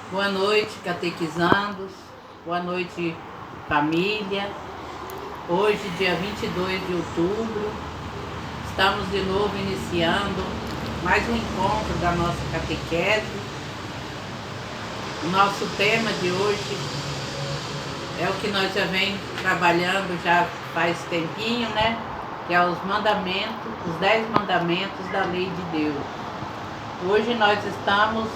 Boa noite, catequizandos. Boa noite, família. Hoje, dia 22 de outubro, estamos de novo iniciando mais um encontro da nossa catequese. O nosso tema de hoje é o que nós já vem trabalhando já faz tempinho, né? Que é os mandamentos, os 10 mandamentos da lei de Deus. Hoje nós estamos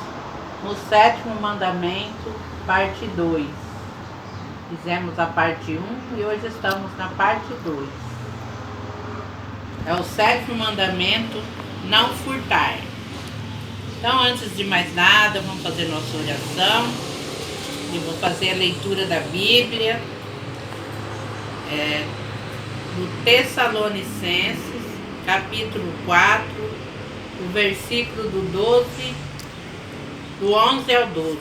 no 7º mandamento, parte 2. Fizemos a parte 1 e hoje estamos na parte 2. É o 7º mandamento, não furtar. Então, antes de mais nada, vamos fazer nossa oração. Eu vou fazer a leitura da Bíblia, do Tessalonicenses, capítulo 4, o versículo do 12, do 11 ao 12.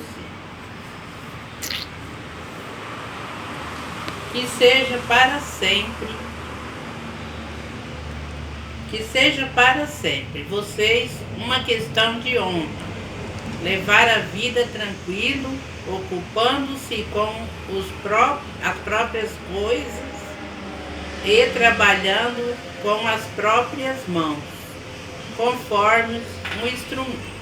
Que seja para sempre vocês uma questão de honra, levar a vida tranquilo, ocupando-se com as próprias coisas e trabalhando com as próprias mãos, conforme instituímos.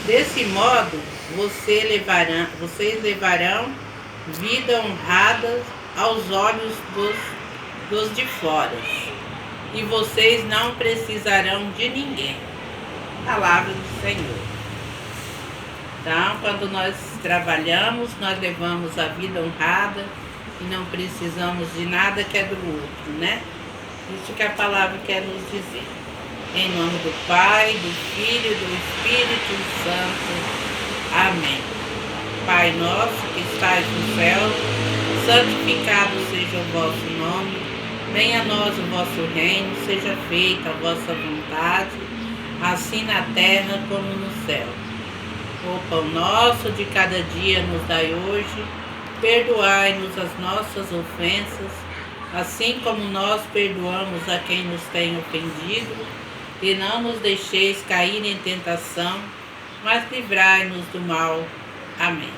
Desse modo, vocês levarão vida honrada aos olhos dos de fora, e vocês não precisarão de ninguém. Palavra do Senhor. Então, quando nós trabalhamos, nós levamos a vida honrada e não precisamos de nada que é do outro, né? Isso que a palavra quer nos dizer. Em nome do Pai, do Filho e do Espírito Santo. Amém. Pai nosso que estais no céu, santificado seja o vosso nome. Venha a nós o vosso reino, seja feita a vossa vontade, assim na terra como no céu. O pão nosso de cada dia nos dai hoje. Perdoai-nos as nossas ofensas, assim como nós perdoamos a quem nos tem ofendido. E não nos deixeis cair em tentação, mas livrai-nos do mal. Amém.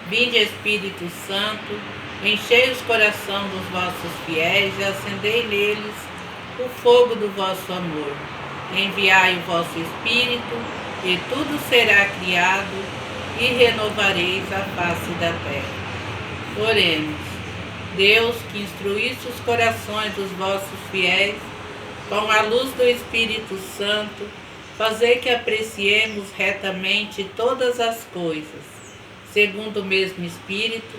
Vinde, Espírito Santo, enchei os corações dos vossos fiéis e acendei neles o fogo do vosso amor. Enviai o vosso Espírito, e tudo será criado, e renovareis a face da terra. Oremos. Deus, que instruísse os corações dos vossos fiéis, com a luz do Espírito Santo, fazei que apreciemos retamente todas as coisas, segundo o mesmo Espírito,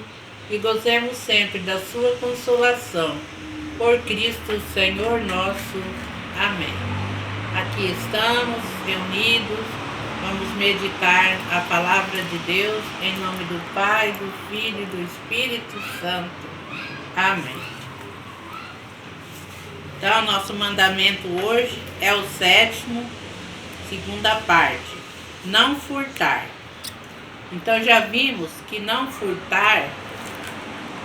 e gozemos sempre da sua consolação. Por Cristo Senhor nosso. Amém. Aqui estamos reunidos, vamos meditar a palavra de Deus em nome do Pai, do Filho e do Espírito Santo. Amém. Então, nosso mandamento hoje é o 7º, segunda parte, não furtar. Então, já vimos que não furtar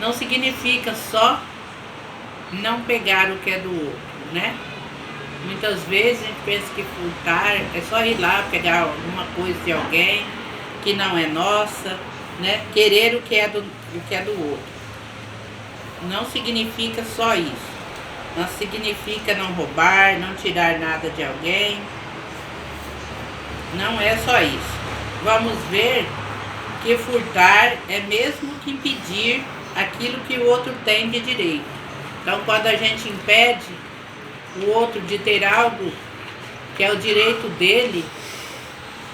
não significa só não pegar o que é do outro, né? Muitas vezes a gente pensa que furtar é só ir lá pegar alguma coisa de alguém que não é nossa, né? Querer o que é do outro. Não significa só isso. Não significa não roubar, não tirar nada de alguém. Não é só isso. Vamos ver que furtar é mesmo que impedir aquilo que o outro tem de direito. Então, quando a gente impede o outro de ter algo que é o direito dele,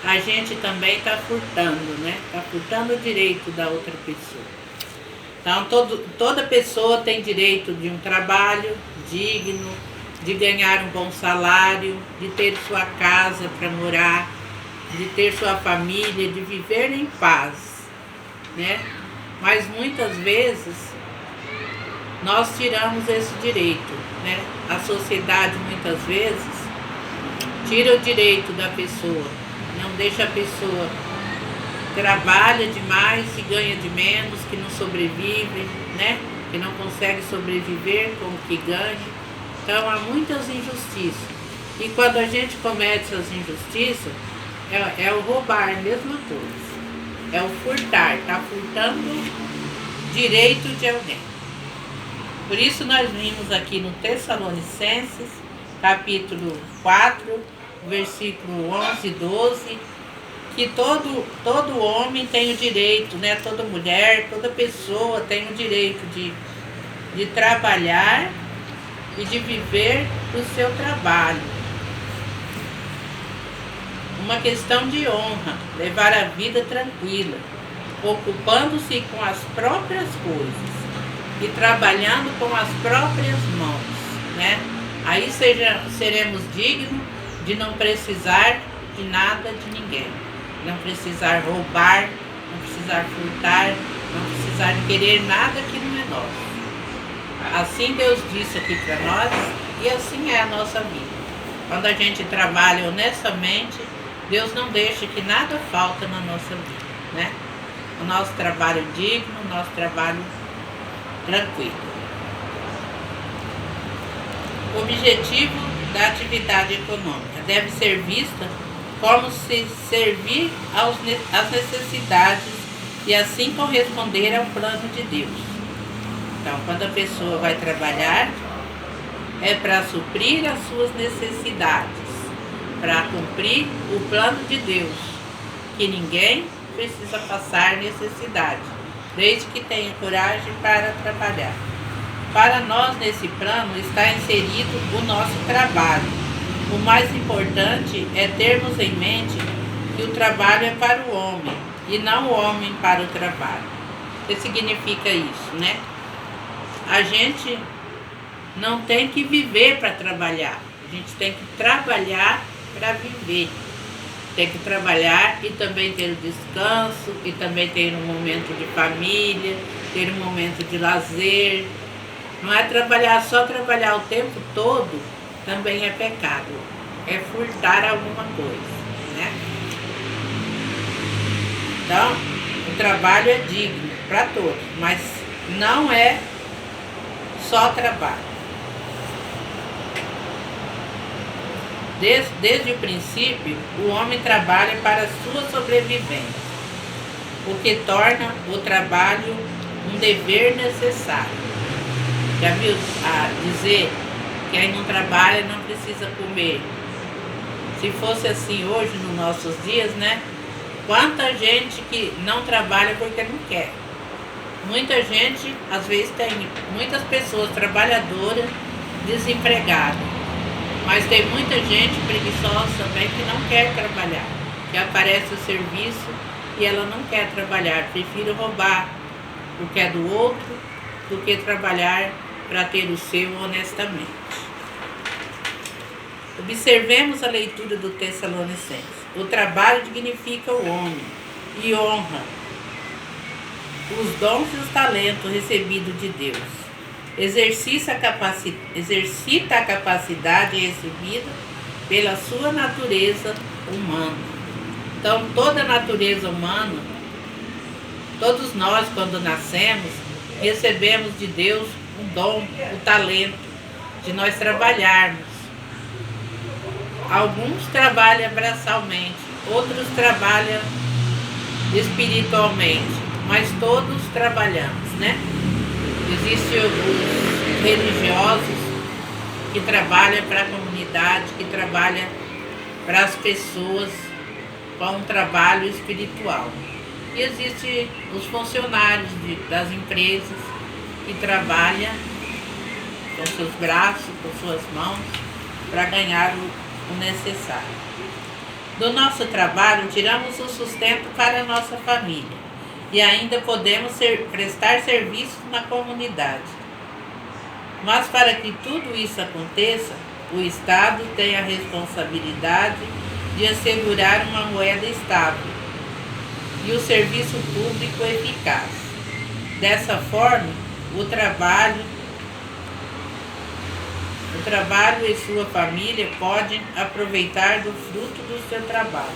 a gente também está furtando, né? Está furtando o direito da outra pessoa. Então, toda pessoa tem direito de um trabalho digno, de ganhar um bom salário, de ter sua casa para morar, de ter sua família, de viver em paz, né? Mas muitas vezes nós tiramos esse direito, né? A sociedade muitas vezes tira o direito da pessoa, não deixa a pessoa trabalha demais e ganha de menos, que não sobrevive, né? Que não consegue sobreviver com o que ganha. Então há muitas injustiças. E quando a gente comete essas injustiças, é o roubar, a mesma coisa. É o furtar, está furtando direito de alguém. Por isso nós vimos aqui no Tessalonicenses, capítulo 4, versículo 11 e 12, que todo homem tem o direito, né? Toda mulher, toda pessoa tem o direito de trabalhar e de viver do seu trabalho. Uma questão de honra, levar a vida tranquila, ocupando-se com as próprias coisas e trabalhando com as próprias mãos, né? Aí seremos dignos de não precisar de nada de ninguém, não precisar roubar, não precisar furtar, não precisar querer nada que não é nosso. Assim Deus disse aqui para nós e assim é a nossa vida. Quando a gente trabalha honestamente, Deus não deixa que nada falta na nossa vida, né? O nosso trabalho digno, o nosso trabalho tranquilo. O objetivo da atividade econômica deve ser vista como se servir às necessidades e assim corresponder ao plano de Deus. Então, quando a pessoa vai trabalhar, é para suprir as suas necessidades, para cumprir o plano de Deus, que ninguém precisa passar necessidade, desde que tenha coragem para trabalhar. Para nós, nesse plano, está inserido o nosso trabalho. O mais importante é termos em mente que o trabalho é para o homem, e não o homem para o trabalho. O que significa isso, né? A gente não tem que viver para trabalhar, a gente tem que trabalhar para viver. Tem que trabalhar e também ter o descanso, e também ter um momento de família, ter um momento de lazer. Não é trabalhar, só trabalhar o tempo todo, também é pecado. É furtar alguma coisa, né? Então, o trabalho é digno para todos, mas não é só trabalho. Desde o princípio, o homem trabalha para a sua sobrevivência, o que torna o trabalho um dever necessário. Já viu dizer que quem não trabalha não precisa comer? Se fosse assim hoje, nos nossos dias, né? Quanta gente que não trabalha porque não quer. Muita gente, às vezes tem muitas pessoas trabalhadoras, desempregadas. Mas tem muita gente preguiçosa também que não quer trabalhar, que aparece o serviço e ela não quer trabalhar, prefere roubar o que é do outro do que trabalhar para ter o seu honestamente. Observemos a leitura do Tessalonicenses. O trabalho dignifica o homem e honra os dons e os talentos recebidos de Deus. Exercita a capacidade recebida pela sua natureza humana. Então, toda a natureza humana, todos nós, quando nascemos, recebemos de Deus um dom, o talento de nós trabalharmos. Alguns trabalham braçalmente, outros trabalham espiritualmente, mas todos trabalhamos, né? Existem os religiosos que trabalham para a comunidade, que trabalham para as pessoas com um trabalho espiritual. E existem os funcionários das empresas que trabalham com seus braços, com suas mãos, para ganhar o necessário. Do nosso trabalho, tiramos o sustento para a nossa família. E ainda podemos prestar serviços na comunidade. Mas para que tudo isso aconteça, o Estado tem a responsabilidade de assegurar uma moeda estável e o serviço público eficaz. Dessa forma, o trabalho e sua família podem aproveitar do fruto do seu trabalho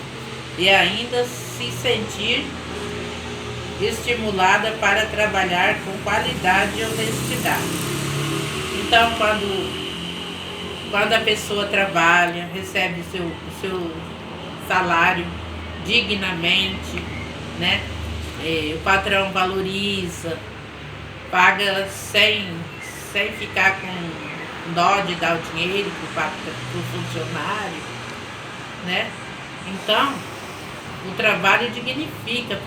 e ainda se sentir estimulada para trabalhar com qualidade e honestidade. Então, Quando a pessoa trabalha, recebe o seu salário dignamente, né? O patrão valoriza, paga sem ficar com dó de dar o dinheiro para o funcionário, né? Então, o trabalho dignifica a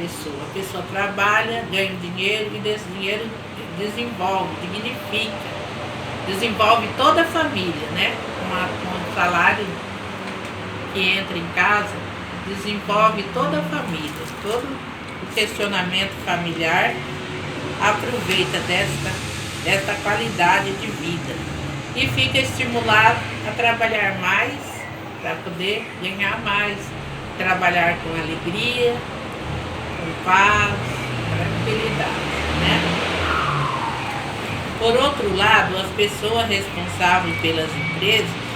pessoa trabalha, ganha dinheiro e desse dinheiro desenvolve, desenvolve toda a família, né? Com um salário que entra em casa, desenvolve toda a família, todo o questionamento familiar aproveita desta qualidade de vida e fica estimulado a trabalhar mais para poder ganhar mais, trabalhar com alegria, com paz, tranquilidade, né? Por outro lado, as pessoas responsáveis pelas empresas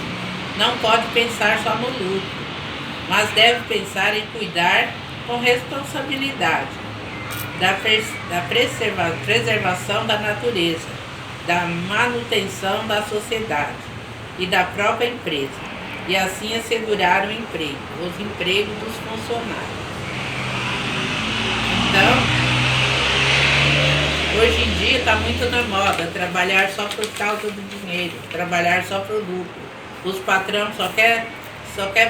não podem pensar só no lucro, mas devem pensar em cuidar com responsabilidade da preservação da natureza, da manutenção da sociedade e da própria empresa, e assim assegurar o emprego, os empregos dos funcionários. Então, hoje em dia está muito na moda trabalhar só por causa do dinheiro, trabalhar só por lucro. Os patrões só quer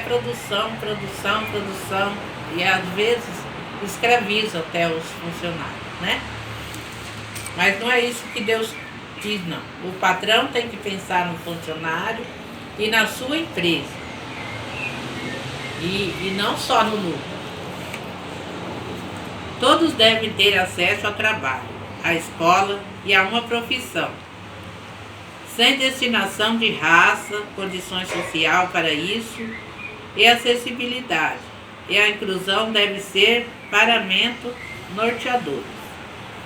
produção, e às vezes escravizam até os funcionários, né? Mas não é isso que Deus diz, não. O patrão tem que pensar no funcionário e na sua empresa. E não só no lucro. Todos devem ter acesso ao trabalho, à escola e a uma profissão, sem destinação de raça, condições social para isso e acessibilidade. E a inclusão deve ser paramento norteador.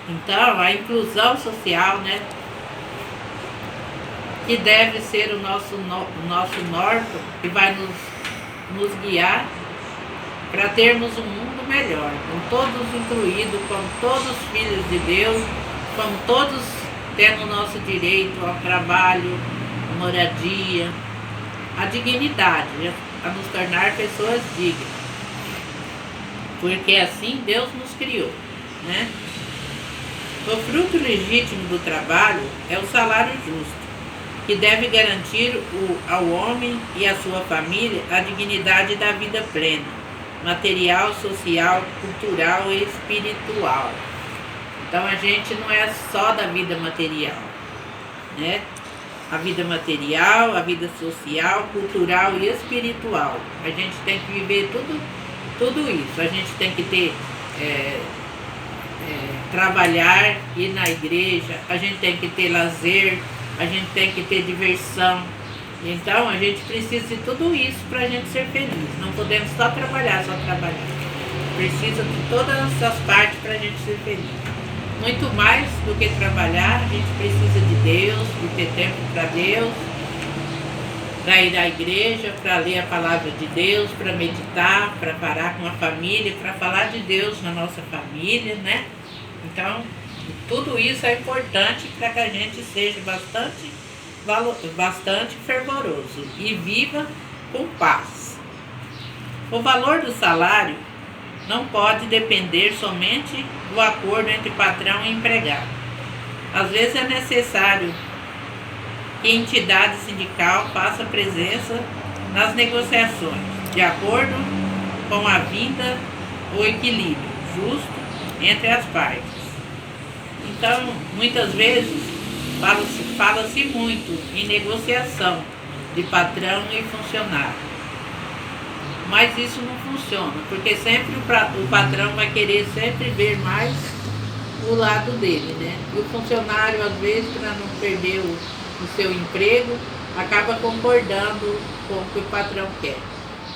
Então, a inclusão social, né, que deve ser o nosso norte, que vai nos guiar para termos um mundo melhor, com todos incluídos, como todos filhos de Deus, como todos tendo o nosso direito ao trabalho, à moradia, à dignidade, a nos tornar pessoas dignas. Porque assim Deus nos criou, né? O fruto legítimo do trabalho é o salário justo, que deve garantir ao homem e à sua família a dignidade da vida plena, material, social, cultural e espiritual. Então a gente não é só da vida material, né? A vida material, a vida social, cultural e espiritual. A gente tem que viver tudo isso. A gente tem que ter trabalhar, ir na igreja, a gente tem que ter lazer, a gente tem que ter diversão. Então a gente precisa de tudo isso para a gente ser feliz. Não podemos só trabalhar. Precisa de todas essas partes para a gente ser feliz. Muito mais do que trabalhar, a gente precisa de Deus, de ter tempo para Deus, para ir à igreja, para ler a palavra de Deus, para meditar, para parar com a família, para falar de Deus na nossa família, né? Então, tudo isso é importante para que a gente seja bastante fervoroso e viva com paz. O valor do salário não pode depender somente do acordo entre patrão e empregado. Às vezes é necessário que a entidade sindical faça presença nas negociações, de acordo com a vinda ou equilíbrio justo entre as partes. Então, muitas vezes, fala-se muito em negociação de patrão e funcionário. Mas isso não funciona, porque sempre o patrão vai querer sempre ver mais o lado dele, né? E o funcionário, às vezes, para não perder o seu emprego, acaba concordando com o que o patrão quer.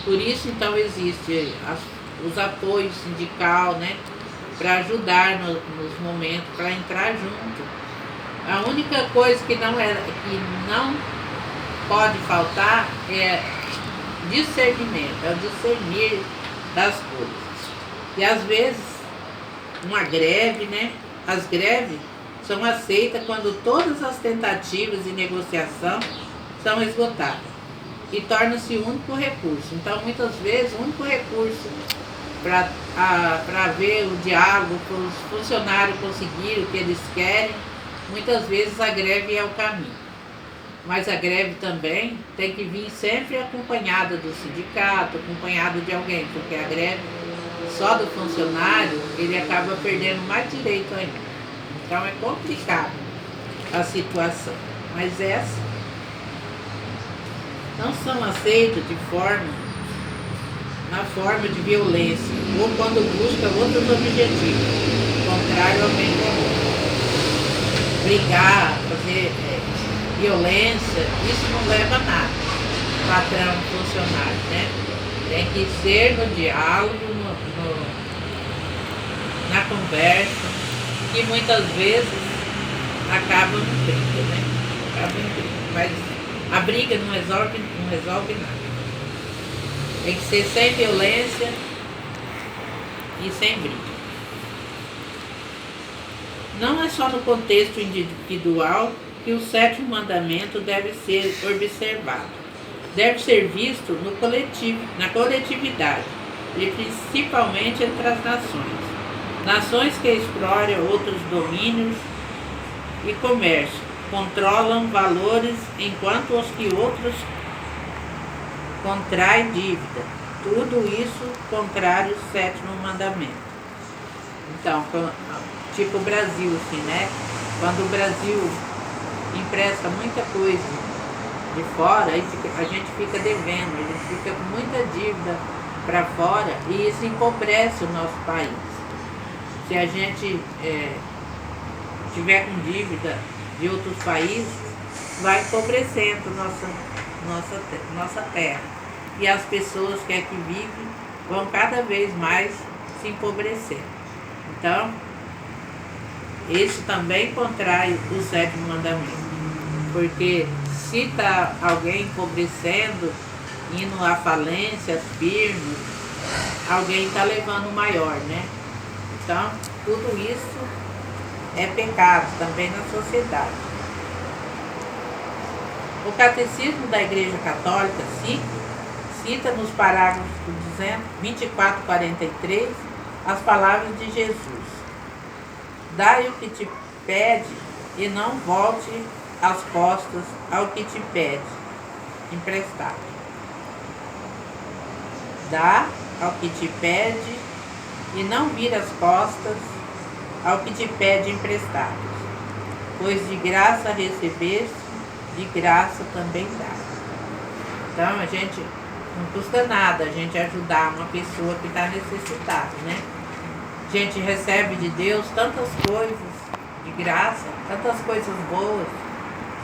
Por isso, então, existe os apoios sindical, né? Para ajudar nos momentos, para entrar junto. A única coisa que não pode faltar é discernimento, é o discernir das coisas. E às vezes, uma greve, né? As greves são aceitas quando todas as tentativas de negociação são esgotadas. e torna-se o único recurso. Então, muitas vezes, o único recurso para ver o diálogo, para os funcionários conseguirem o que eles querem, muitas vezes a greve é o caminho. Mas a greve também tem que vir sempre acompanhada do sindicato, acompanhada de alguém, porque a greve só do funcionário, ele acaba perdendo mais direito ainda. Então é complicado a situação. Mas essas não são aceitas na forma de violência, ou quando busca outros objetivos, contrário ao bem comum. Brigar, fazer violência, isso não leva a nada. Patrão, funcionário, né? Tem que ser no diálogo, na conversa, que muitas vezes acaba em briga, né? Acaba em briga. Mas a briga não resolve nada. Tem que ser sem violência e sem briga. Não é só no contexto individual que o sétimo mandamento deve ser observado. Deve ser visto no coletivo, na coletividade, e principalmente entre as nações. Nações que exploram outros domínios e comércio, controlam valores enquanto os que outros contraem dívida. Tudo isso contrário ao sétimo mandamento. Então, tipo o Brasil, assim, né? Quando o Brasil empresta muita coisa de fora, aí a gente fica devendo, a gente fica com muita dívida para fora e isso empobrece o nosso país. Se a gente tiver com dívida de outros países, vai empobrecendo nossa terra. E as pessoas que aqui vivem vão cada vez mais se empobrecer. Então, isso também contrai o sétimo mandamento. Porque se está alguém empobrecendo, indo à falência, firme, alguém está levando o maior, né? Então, tudo isso é pecado também na sociedade. O Catecismo da Igreja Católica cita nos parágrafos 24 e 43 as palavras de Jesus. Dai o que te pede e não volte as costas ao que te pede emprestado. Dá ao que te pede e não vira as costas ao que te pede emprestado. Pois de graça recebeste, de graça também dá. Então a gente não custa nada a gente ajudar uma pessoa que está necessitada, né? A gente recebe de Deus tantas coisas de graça, tantas coisas boas.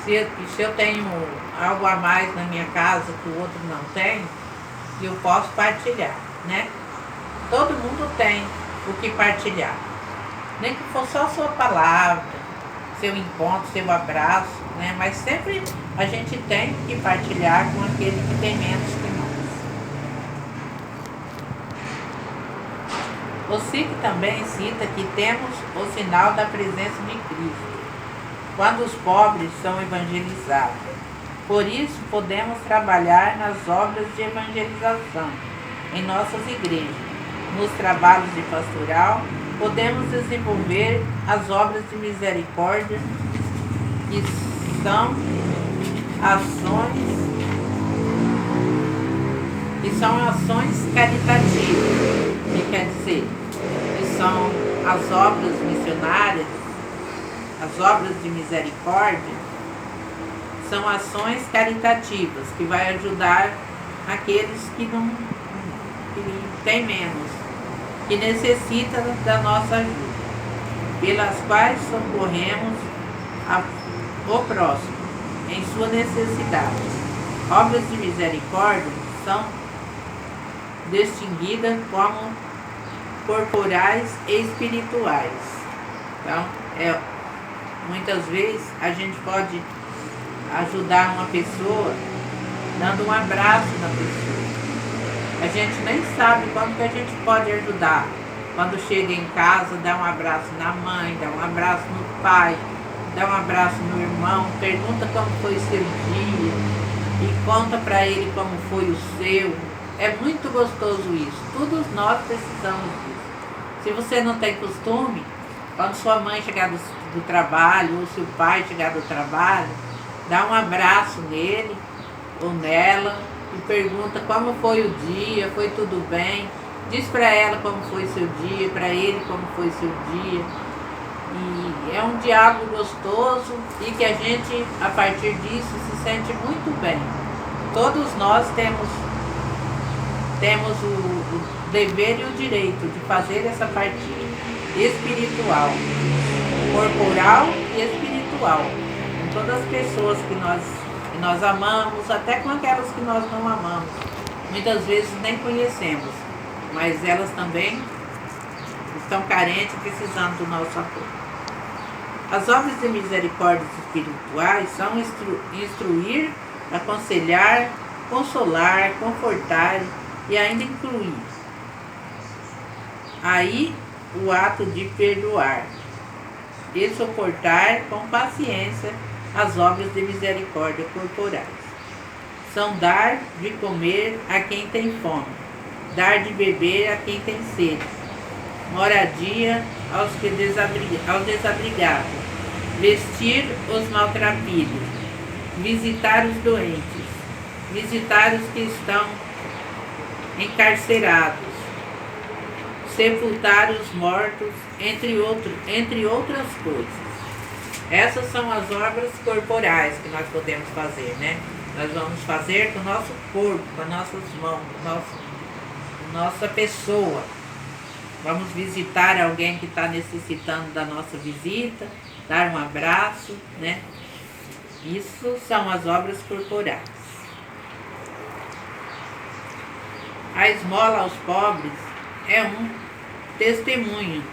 Se eu tenho algo a mais na minha casa que o outro não tem, eu posso partilhar, né? Todo mundo tem o que partilhar. Nem que for só a sua palavra, seu encontro, seu abraço, né? Mas sempre a gente tem que partilhar com aquele que tem menos que nós. O SIC também cita que temos o sinal da presença de Cristo quando os pobres são evangelizados. Por isso, podemos trabalhar nas obras de evangelização em nossas igrejas. Nos trabalhos de pastoral, podemos desenvolver as obras de misericórdia, que são ações caritativas, que quer dizer, que são as obras missionárias, as obras de misericórdia, são ações caritativas que vai ajudar aqueles que têm menos, que necessitam da nossa ajuda, pelas quais socorremos o próximo em sua necessidade. Obras de misericórdia são distinguidas como corporais e espirituais. Então, muitas vezes a gente pode ajudar uma pessoa dando um abraço na pessoa. A gente nem sabe quando que a gente pode ajudar. Quando chega em casa, dá um abraço na mãe, dá um abraço no pai, dá um abraço no irmão, pergunta como foi seu dia. e conta para ele como foi o seu. É muito gostoso isso. Todos nós precisamos disso. Se você não tem costume, quando sua mãe chegar do trabalho ou seu pai chegar do trabalho, dá um abraço nele ou nela e pergunta como foi o dia, foi tudo bem. Diz para ela como foi seu dia, para ele como foi seu dia. E é um diálogo gostoso e que a gente, a partir disso, se sente muito bem. Todos nós temos o dever e o direito de fazer essa partilha espiritual, corporal e espiritual, com todas as pessoas que nós amamos, até com aquelas que nós não amamos. Muitas vezes nem conhecemos, mas elas também estão carentes, precisando do nosso apoio. As obras de misericórdia espirituais são instruir, aconselhar, consolar, confortar e ainda incluir. Aí o ato de perdoar e suportar com paciência as obras de misericórdia corporais. São dar de comer a quem tem fome, dar de beber a quem tem sede, moradia aos desabrigados, vestir os maltrapilhos, visitar os doentes, visitar os que estão encarcerados, sepultar os mortos, entre outras coisas. Essas são as obras corporais que nós podemos fazer, né? Nós vamos fazer com o nosso corpo, com as nossas mãos, nossa pessoa. Vamos visitar alguém que está necessitando da nossa visita, dar um abraço, né? Isso são as obras corporais. A esmola aos pobres é um testemunho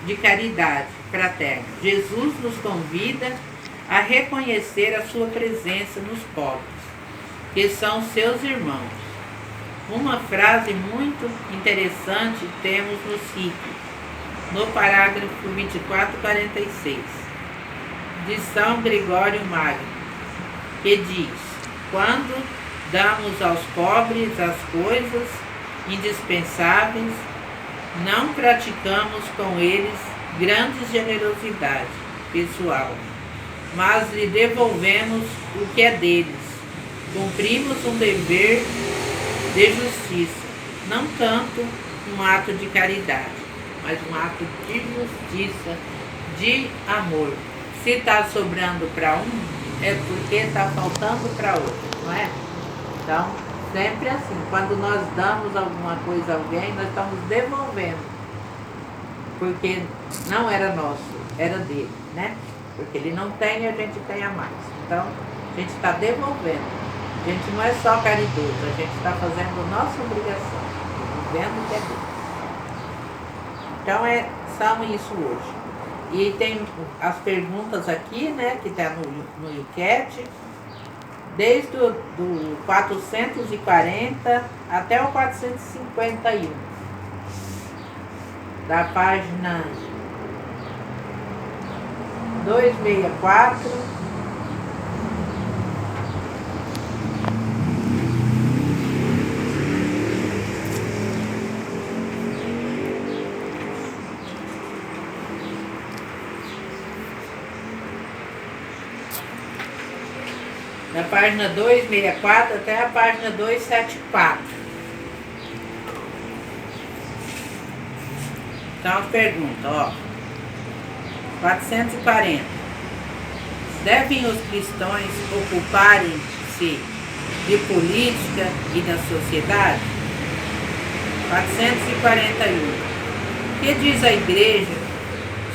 de caridade fraterna. Jesus nos convida a reconhecer a sua presença nos pobres, que são seus irmãos. Uma frase muito interessante temos no ciclo, no parágrafo 2446, de São Gregório Magno, que diz: quando damos aos pobres as coisas indispensáveis, não praticamos com eles grande generosidade pessoal, mas lhe devolvemos o que é deles. Cumprimos um dever de justiça, não tanto um ato de caridade, mas um ato de justiça, de amor. Se está sobrando para um, é porque está faltando para outro, não é? Então, sempre assim, quando nós damos alguma coisa a alguém, nós estamos devolvendo, porque não era nosso, era dele, né? Porque ele não tem e a gente tem a mais. Então, a gente está devolvendo. A gente não é só caridoso, a gente está fazendo a nossa obrigação, vivendo o que é Deus. Então, são isso hoje. E tem as perguntas aqui, né, que está no enquete, desde do 440 até o 451, da página 264, da página 264 até a página 274. Então, pergunta, ó. 440. Devem os cristãos ocuparem-se de política e da sociedade? 441. O que diz a Igreja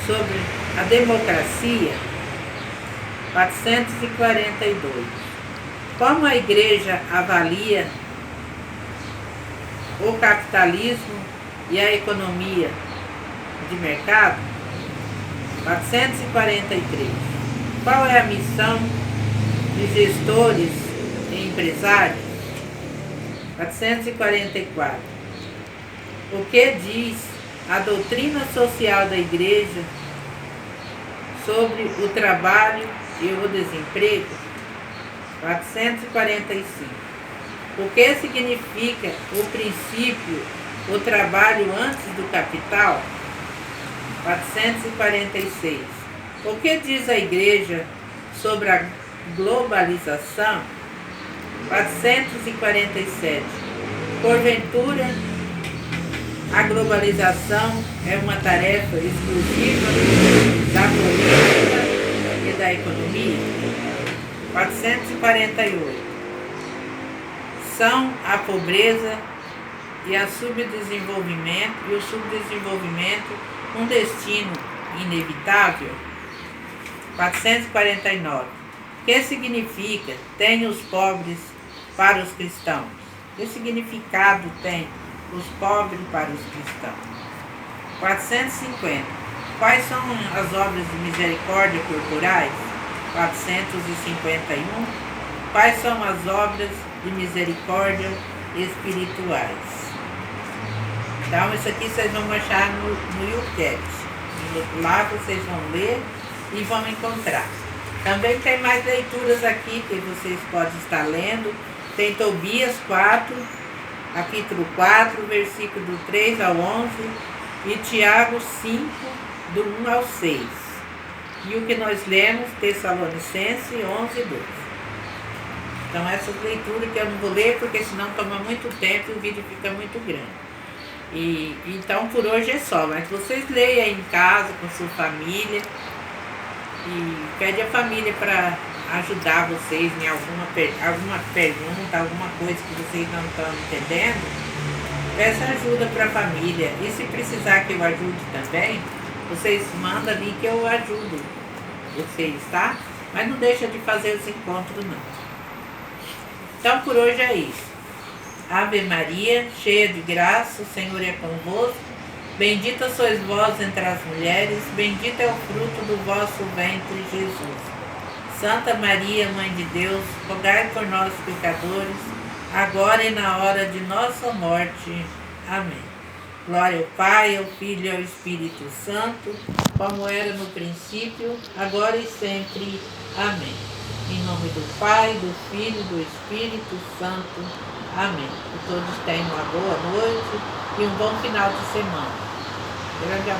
sobre a democracia? 442. Como a Igreja avalia o capitalismo e a economia de mercado? 443. Qual é a missão de gestores e empresários? 444. O que diz a doutrina social da Igreja sobre o trabalho e o desemprego? 445. O que significa o princípio, o trabalho antes do capital? 446. O que diz a Igreja sobre a globalização? 447. Porventura, a globalização é uma tarefa exclusiva da política e da economia? 448. São a pobreza e o subdesenvolvimento um destino inevitável? 449. O que significa tem os pobres para os cristãos? Que significado tem os pobres para os cristãos? 450. Quais são as obras de misericórdia corporais? 451. Quais são as obras de misericórdia espirituais? Então, isso aqui vocês vão achar no YouCat. Lá vocês vão ler e vão encontrar. Também tem mais leituras aqui que vocês podem estar lendo. Tem Tobias 4, capítulo 4, versículo do 3 ao 11, e Tiago 5, do 1 ao 6. E o que nós lemos, Tessalonicenses 11 e 12. Então, essas leituras que eu não vou ler, porque senão toma muito tempo e o vídeo fica muito grande. Então, por hoje é só. Mas vocês leiam aí em casa, com sua família, e pede a família para ajudar vocês em alguma pergunta, alguma coisa que vocês não estão entendendo. Peça ajuda para a família. E se precisar que eu ajude também, vocês mandam ali que eu ajudo vocês, tá? Mas não deixa de fazer os encontros, não. Então, por hoje é isso. Ave Maria, cheia de graça, o Senhor é convosco. Bendita sois vós entre as mulheres, bendito é o fruto do vosso ventre, Jesus. Santa Maria, Mãe de Deus, rogai por nós, pecadores, agora e na hora de nossa morte. Amém. Glória ao Pai, ao Filho e ao Espírito Santo, como era no princípio, agora e sempre. Amém. Em nome do Pai, do Filho e do Espírito Santo. Amém. Que todos tenham uma boa noite e um bom final de semana. Grande amor.